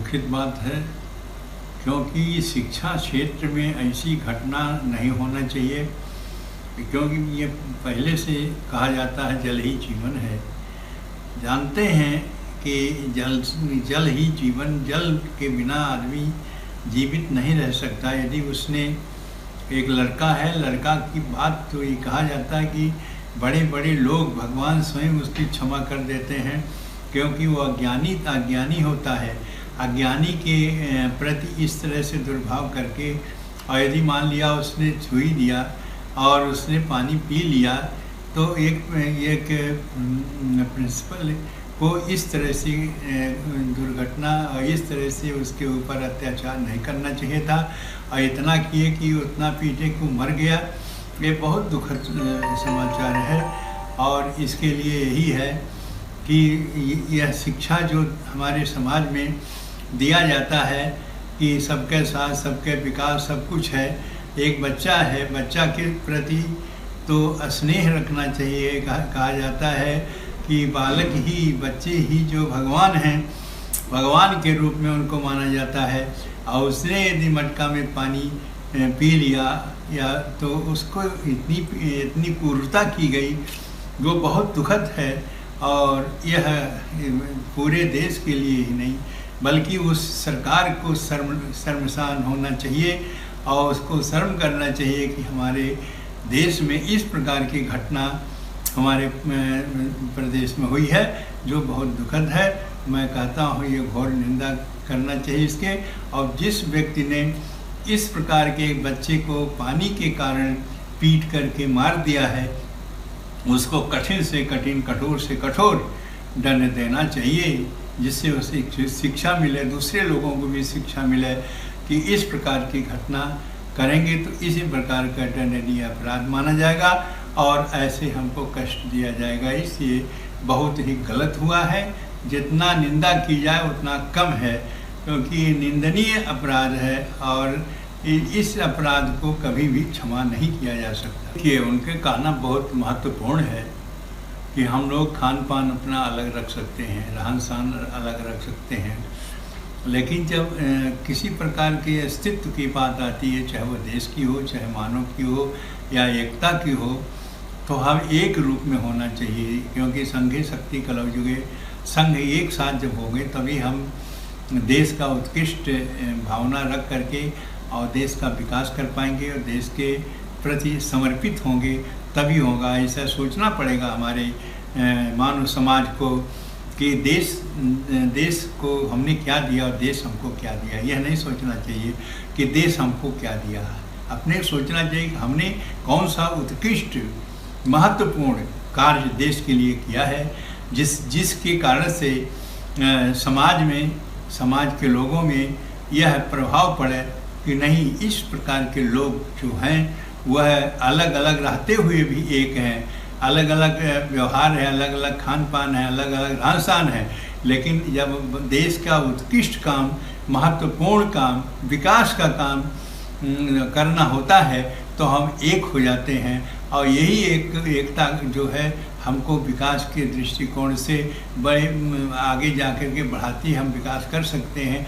दुखित बात है, क्योंकि शिक्षा क्षेत्र में ऐसी घटना नहीं होना चाहिए। क्योंकि ये पहले से कहा जाता है जल ही जीवन है। जानते हैं कि जल ही जीवन, जल के बिना आदमी जीवित नहीं रह सकता। यदि उसने एक लड़का है, लड़का की बात तो ये कहा जाता है कि बड़े बड़े लोग, भगवान स्वयं उसकी क्षमा कर देते हैं, क्योंकि वो अज्ञानी होता है। अज्ञानी के प्रति इस तरह से दुर्भाव करके, और यदि मान लिया उसने छुई दिया और उसने पानी पी लिया, तो एक प्रिंसिपल को इस तरह से दुर्घटना और इस तरह से उसके ऊपर अत्याचार नहीं करना चाहिए था। और इतना किए कि उतना पीटे को मर गया। ये बहुत दुखद समाचार है। और इसके लिए यही है कि यह शिक्षा जो हमारे समाज में दिया जाता है कि सबके साथ सबके विकास सब कुछ है। एक बच्चा है, बच्चा के प्रति तो स्नेह रखना चाहिए। कहा जाता है कि बालक ही, बच्चे ही जो भगवान हैं, भगवान के रूप में उनको माना जाता है। और उसने यदि मटका में पानी पी लिया या तो उसको इतनी क्रूरता की गई, वो बहुत दुखद है। और यह पूरे देश के लिए ही नहीं, बल्कि उस सरकार को शर्मसार होना चाहिए और उसको शर्म करना चाहिए कि हमारे देश में इस प्रकार की घटना हमारे प्रदेश में हुई है, जो बहुत दुखद है। मैं कहता हूँ ये घोर निंदा करना चाहिए इसके। और जिस व्यक्ति ने इस प्रकार के एक बच्चे को पानी के कारण पीट करके मार दिया है, उसको कठिन से कठिन, कठोर से कठोर दंड देना चाहिए, जिससे उसे शिक्षा मिले, दूसरे लोगों को भी शिक्षा मिले कि इस प्रकार की घटना करेंगे तो इसी प्रकार का दंडनीय अपराध माना जाएगा और ऐसे हमको कष्ट दिया जाएगा। इसलिए बहुत ही गलत हुआ है। जितना निंदा की जाए उतना कम है, क्योंकि ये निंदनीय अपराध है और इस अपराध को कभी भी क्षमा नहीं किया जा सकता। कि उनके कहना बहुत महत्वपूर्ण है कि हम लोग खान पान अपना अलग रख सकते हैं, रहन सहन अलग रख सकते हैं, लेकिन जब किसी प्रकार के अस्तित्व की बात आती है, चाहे वो देश की हो, चाहे मानव की हो या एकता की हो, तो हम एक रूप में होना चाहिए। क्योंकि संघे शक्ति कलौ युगे, संघ एक साथ जब होंगे तभी हम देश का उत्कृष्ट भावना रख करके और देश का विकास कर पाएंगे और देश के प्रति समर्पित होंगे, तभी होगा। ऐसा सोचना पड़ेगा हमारे मानव समाज को कि देश को हमने क्या दिया और देश हमको क्या दिया। यह नहीं सोचना चाहिए कि देश हमको क्या दिया है। अपने सोचना चाहिए कि हमने कौन सा उत्कृष्ट महत्वपूर्ण कार्य देश के लिए किया है, जिसके कारण से समाज के लोगों में यह प्रभाव पड़े कि नहीं, इस प्रकार के लोग जो हैं वह अलग अलग रहते हुए भी एक हैं। अलग अलग व्यवहार है, अलग अलग खान पान है, अलग अलग रहन सहन है, लेकिन जब देश का उत्कृष्ट काम, महत्वपूर्ण काम, विकास का काम करना होता है तो हम एक हो जाते हैं। और यही एकता जो है हमको विकास के दृष्टिकोण से बड़े आगे जाकर के बढ़ाती, हम विकास कर सकते हैं।